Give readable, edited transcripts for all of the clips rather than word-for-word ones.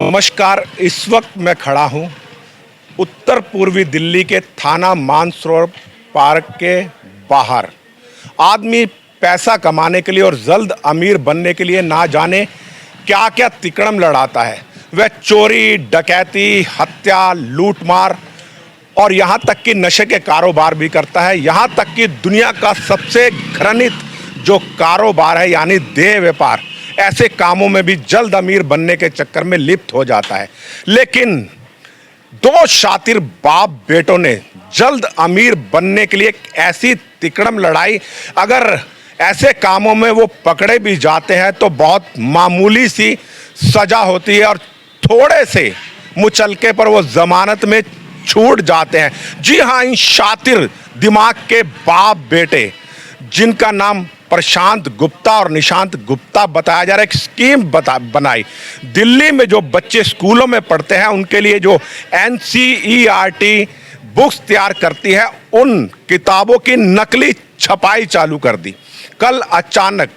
नमस्कार। इस वक्त मैं खड़ा हूँ उत्तर पूर्वी दिल्ली के थाना मानसरोवर पार्क के बाहर। आदमी पैसा कमाने के लिए और जल्द अमीर बनने के लिए ना जाने क्या क्या तिकड़म लड़ाता है। वह चोरी, डकैती, हत्या, लूटमार और यहाँ तक कि नशे के कारोबार भी करता है। यहाँ तक कि दुनिया का सबसे घृणित जो कारोबार है यानी देह व्यापार, ऐसे कामों में भी जल्द अमीर बनने के चक्कर में लिप्त हो जाता है। लेकिन दो शातिर बाप बेटों ने जल्द अमीर बनने के लिए एक ऐसी तिकड़म लड़ाई, अगर ऐसे कामों में वो पकड़े भी जाते हैं तो बहुत मामूली सी सजा होती है और थोड़े से मुचलके पर वो जमानत में छूट जाते हैं। जी हाँ, इन शातिर दिमाग के बाप बेटे जिनका नाम प्रशांत गुप्ता और निशांत गुप्ता बताया जा रहा है, एक स्कीम बनाई। दिल्ली में जो बच्चे स्कूलों में पढ़ते हैं उनके लिए जो NCERT बुक्स तैयार करती है, उन किताबों की नकली छपाई चालू कर दी। कल अचानक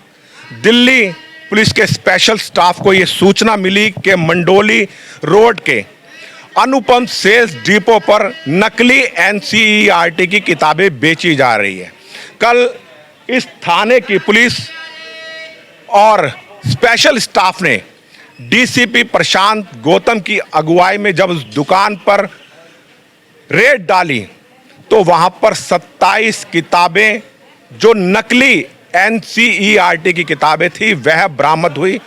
दिल्ली पुलिस के स्पेशल स्टाफ को ये सूचना मिली कि मंडोली रोड के अनुपम सेल्स डिपो पर नकली NCERT की किताबें बेची जा रही है। कल इस थाने की पुलिस और स्पेशल स्टाफ ने DCP प्रशांत गौतम की अगुवाई में जब उस दुकान पर रेड डाली तो वहां पर 27 किताबें जो नकली NCERT की किताबें थी वह बरामद हुई।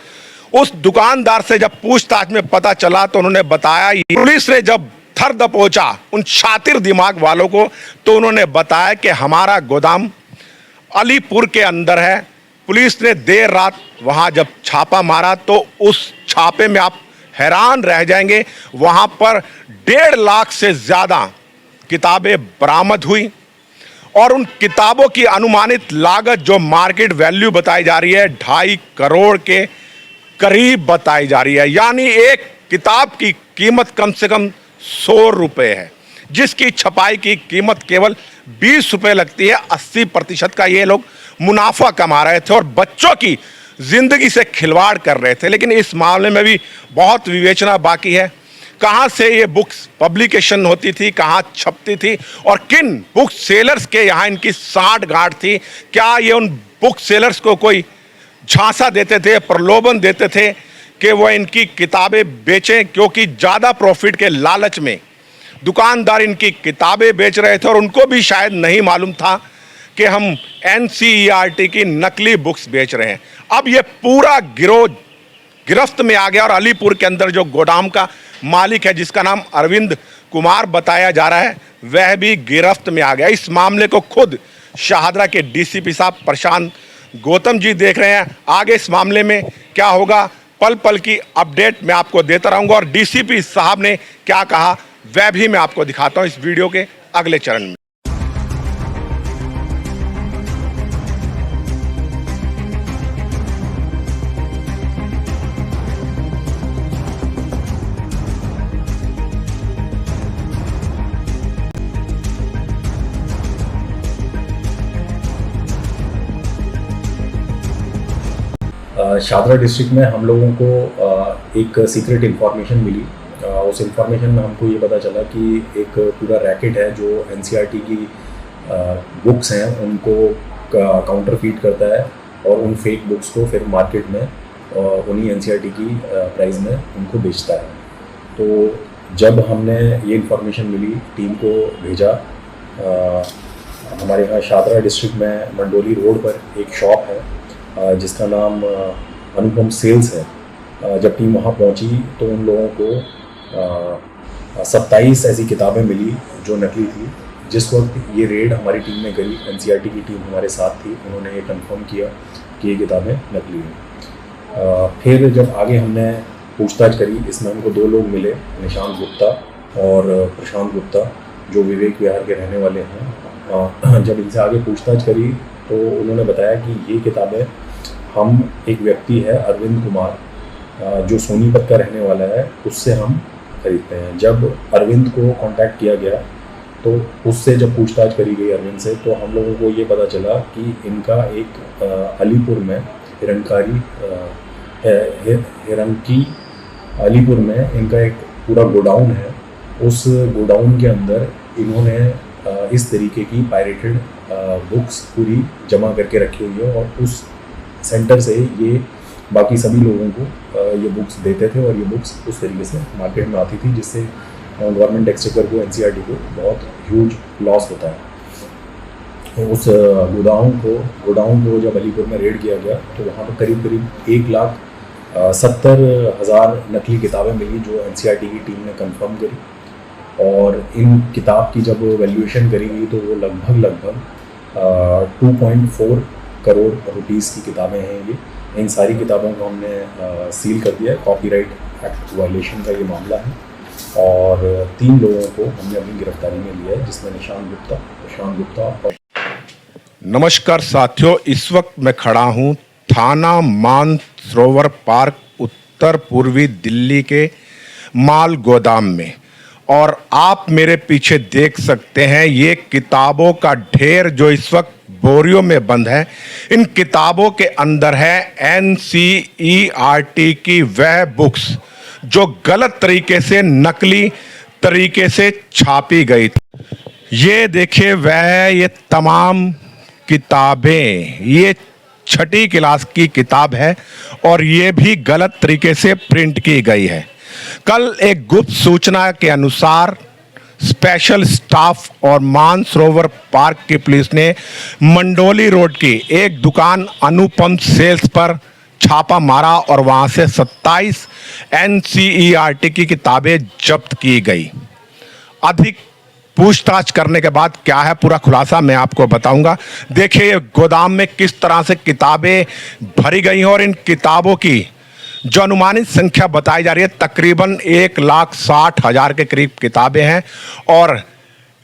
उस दुकानदार से जब पूछताछ में पता चला तो उन्होंने बताया, पुलिस ने जब थर दबोचा उन शातिर दिमाग वालों को तो उन्होंने बताया कि हमारा गोदाम अलीपुर के अंदर है। पुलिस ने देर रात वहां जब छापा मारा तो उस छापे में आप हैरान रह जाएंगे, वहां पर 1.5 लाख से ज़्यादा किताबें बरामद हुई और उन किताबों की अनुमानित लागत जो मार्केट वैल्यू बताई जा रही है 2.5 करोड़ के करीब बताई जा रही है। यानी एक किताब की कीमत कम से कम 100 रुपये है, जिसकी छपाई की कीमत केवल 20 रुपये लगती है। 80% का ये लोग मुनाफा कमा रहे थे और बच्चों की जिंदगी से खिलवाड़ कर रहे थे। लेकिन इस मामले में भी बहुत विवेचना बाकी है। कहाँ से ये बुक्स पब्लिकेशन होती थी, कहाँ छपती थी और किन बुक सेलर्स के यहाँ इनकी साठ गांठ थी। क्या ये उन बुक सेलर्स को कोई झांसा देते थे, प्रलोभन देते थे कि वह इनकी किताबें बेचें, क्योंकि ज़्यादा प्रॉफिट के लालच में दुकानदार इनकी किताबें बेच रहे थे और उनको भी शायद नहीं मालूम था कि हम NCERT की नकली बुक्स बेच रहे हैं। अब ये पूरा गिरोह गिरफ्त में आ गया और अलीपुर के अंदर जो गोदाम का मालिक है जिसका नाम अरविंद कुमार बताया जा रहा है वह भी गिरफ्त में आ गया। इस मामले को खुद शाहदरा के DCP साहब प्रशांत गौतम जी देख रहे हैं। आगे इस मामले में क्या होगा, पल पल की अपडेट मैं आपको देता रहूँगा और DCP साहब ने क्या कहा वह भी मैं आपको दिखाता हूं इस वीडियो के अगले चरण में। शाहदरा डिस्ट्रिक्ट में हम लोगों को एक सीक्रेट इन्फॉर्मेशन मिली। उस इन्फॉर्मेशन में हमको ये पता चला कि एक पूरा रैकेट है जो NCERT की बुक्स हैं उनको काउंटर फीट करता है और उन फेक बुक्स को फिर मार्केट में उन्हीं NCERT की प्राइस में उनको बेचता है। तो जब हमने ये इन्फॉर्मेशन मिली, टीम को भेजा। हमारे यहाँ शाहदरा डिस्ट्रिक्ट में मंडोली रोड पर एक शॉप है जिसका नाम अनुपम सेल्स है। जब टीम वहाँ पहुँची तो उन लोगों को 27 ऐसी किताबें मिली जो नकली थी। जिस वक्त ये रेड हमारी टीम ने करी, NCERT की टीम हमारे साथ थी, उन्होंने ये कंफर्म किया कि ये किताबें नकली हैं। फिर जब आगे हमने पूछताछ करी, इसमें हमको 2 लोग मिले, निशांत गुप्ता और प्रशांत गुप्ता, जो विवेक विहार के रहने वाले हैं। जब इनसे आगे पूछताछ करी तो उन्होंने बताया कि ये किताबें हम एक व्यक्ति है अरविंद कुमार जो सोनीपत का रहने वाला है, उससे हम खरीदते हैं। जब अरविंद को कांटेक्ट किया गया तो उससे जब पूछताछ करी गई अरविंद से, तो हम लोगों को ये पता चला कि इनका एक अलीपुर में हिरणकी अलीपुर में इनका एक पूरा गोडाउन है। उस गोडाउन के अंदर इन्होंने इस तरीके की पायरेटेड बुक्स पूरी जमा करके रखी हुई है और उस सेंटर से ये बाकी सभी लोगों को ये बुक्स देते थे और ये बुक्स उस तरीके से मार्केट में आती थी, जिससे गवर्नमेंट एक्सचेकर को, एनसीईआरटी को बहुत ह्यूज लॉस होता है। तो उस गोडाउन को जब अलीपुर में रेड किया गया तो वहाँ पर करीब 1,70,000 नकली किताबें मिली, जो एनसीईआरटी की टीम ने कंफर्म करी। और इन किताब की जब वैल्यूएशन करी गई तो वो लगभग 2.4 करोड़ रुपीस की किताबें हैं। ये इन सारी किताबों को हमने सील कर दिया है। कॉपीराइट एक्ट वायलेशन का ये मामला है और 3 लोगों को हमने अपनी गिरफ्तारी में लिया है, जिसमें निशान गुप्ता, प्रशांत गुप्ता और नमस्कार साथियों, इस वक्त मैं खड़ा हूं थाना मानसरोवर पार्क, उत्तर पूर्वी दिल्ली के माल गोदाम में। और आप मेरे पीछे देख सकते हैं ये किताबों का ढेर जो इस वक्त बोरियों में बंद है। इन किताबों के अंदर है एनसीईआरटी की वह बुक्स जो गलत तरीके से, नकली तरीके से छापी गई थी। ये देखिए वह ये तमाम किताबें, ये 6ठी क्लास की किताब है और ये भी गलत तरीके से प्रिंट की गई है। कल एक गुप्त सूचना के अनुसार स्पेशल स्टाफ और मानसरोवर पार्क की पुलिस ने मंडोली रोड की एक दुकान अनुपम सेल्स पर छापा मारा और वहां से 27 एनसीईआरटी की किताबें जब्त की गई। अधिक पूछताछ करने के बाद क्या है पूरा खुलासा मैं आपको बताऊंगा। देखिए ये गोदाम में किस तरह से किताबें भरी गई हैं और इन किताबों की जो अनुमानित संख्या बताई जा रही है तकरीबन 1,60,000 के करीब किताबें हैं और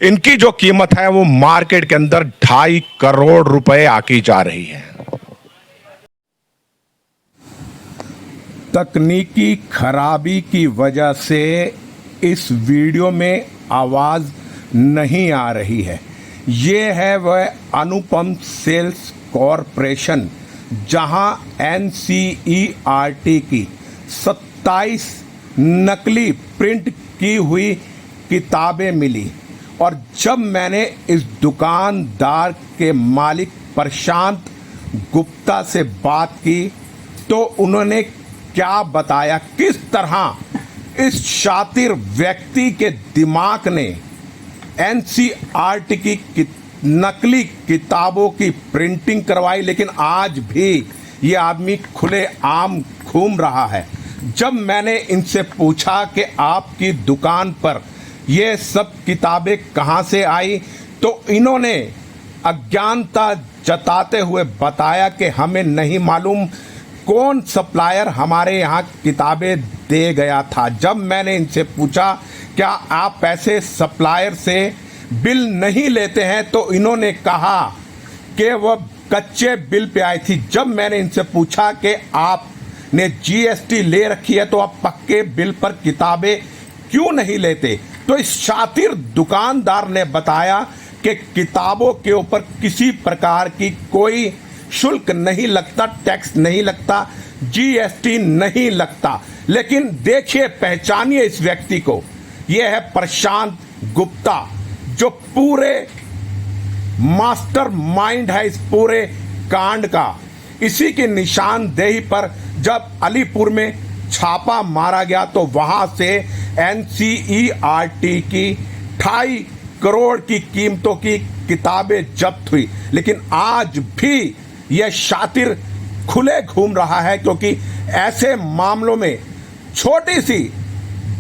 इनकी जो कीमत है वो मार्केट के अंदर 2.5 करोड़ रुपए आकी जा रही है। तकनीकी खराबी की वजह से इस वीडियो में आवाज नहीं आ रही है। ये है वह अनुपम सेल्स कॉरपोरेशन जहां एनसीईआरटी की 27 नकली प्रिंट की हुई किताबें मिली। और जब मैंने इस दुकानदार के मालिक प्रशांत गुप्ता से बात की तो उन्होंने क्या बताया, किस तरह इस शातिर व्यक्ति के दिमाग ने एनसीईआरटी की नकली किताबों की प्रिंटिंग करवाई, लेकिन आज भी ये आदमी खुले आम घूम रहा है। जब मैंने इनसे पूछा कि आपकी दुकान पर ये सब किताबें कहाँ से आई तो इन्होंने अज्ञानता जताते हुए बताया कि हमें नहीं मालूम कौन सप्लायर हमारे यहाँ किताबें दे गया था। जब मैंने इनसे पूछा क्या आप ऐसे सप्लायर से बिल नहीं लेते हैं तो इन्होंने कहा कि वह कच्चे बिल पे आई थी। जब मैंने इनसे पूछा कि आपने जीएसटी ले रखी है तो आप पक्के बिल पर किताबें क्यों नहीं लेते, तो इस शातिर दुकानदार ने बताया कि किताबों के ऊपर किसी प्रकार की कोई शुल्क नहीं लगता, टैक्स नहीं लगता, जीएसटी नहीं लगता। लेकिन देखिए, पहचानिए इस व्यक्ति को, यह है प्रशांत गुप्ता जो पूरे मास्टर माइंड है इस पूरे कांड का। इसी की निशानदेही पर जब अलीपुर में छापा मारा गया तो वहां से एनसीईआरटी की 2.5 करोड़ की कीमतों की किताबें जब्त हुई। लेकिन आज भी यह शातिर खुले घूम रहा है, क्योंकि ऐसे मामलों में छोटी सी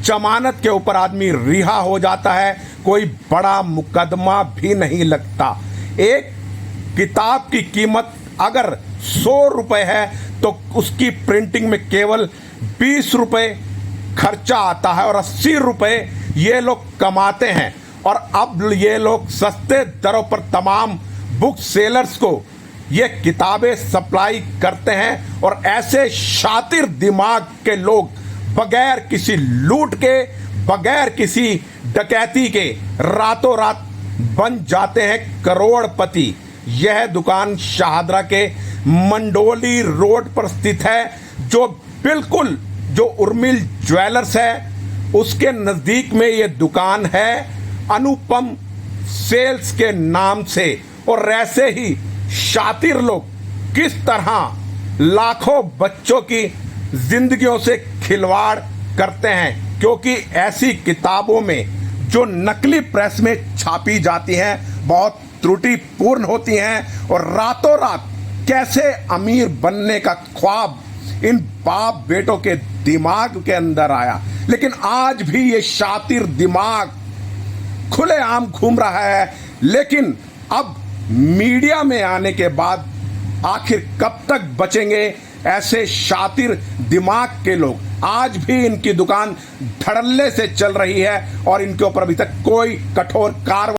जमानत के ऊपर आदमी रिहा हो जाता है, कोई बड़ा मुकदमा भी नहीं लगता। एक किताब की कीमत अगर 100 रुपए है तो उसकी प्रिंटिंग में केवल 20 रुपए खर्चा आता है और 80 रुपए ये लोग कमाते हैं। और अब ये लोग सस्ते दरों पर तमाम बुक सेलर्स को ये किताबें सप्लाई करते हैं और ऐसे शातिर दिमाग के लोग बगैर किसी लूट के, बगैर किसी डकैती के रातों रात बन जाते हैं करोड़पति। यह दुकान शाहदरा के मंडोली रोड पर स्थित है, जो बिल्कुल जो उर्मिल ज्वेलर्स है उसके नजदीक में ये दुकान है अनुपम सेल्स के नाम से। और ऐसे ही शातिर लोग किस तरह लाखों बच्चों की जिंदगियों से खिलवाड़ करते हैं, क्योंकि ऐसी किताबों में जो नकली प्रेस में छापी जाती हैं बहुत त्रुटिपूर्ण होती हैं और रातों रात कैसे अमीर बनने का ख्वाब इन बाप बेटों के दिमाग के अंदर आया। लेकिन आज भी ये शातिर दिमाग खुलेआम घूम रहा है। लेकिन अब मीडिया में आने के बाद आखिर कब तक बचेंगे ऐसे शातिर दिमाग के लोग। आज भी इनकी दुकान धड़ल्ले से चल रही है और इनके ऊपर अभी तक कोई कठोर कार्रवाई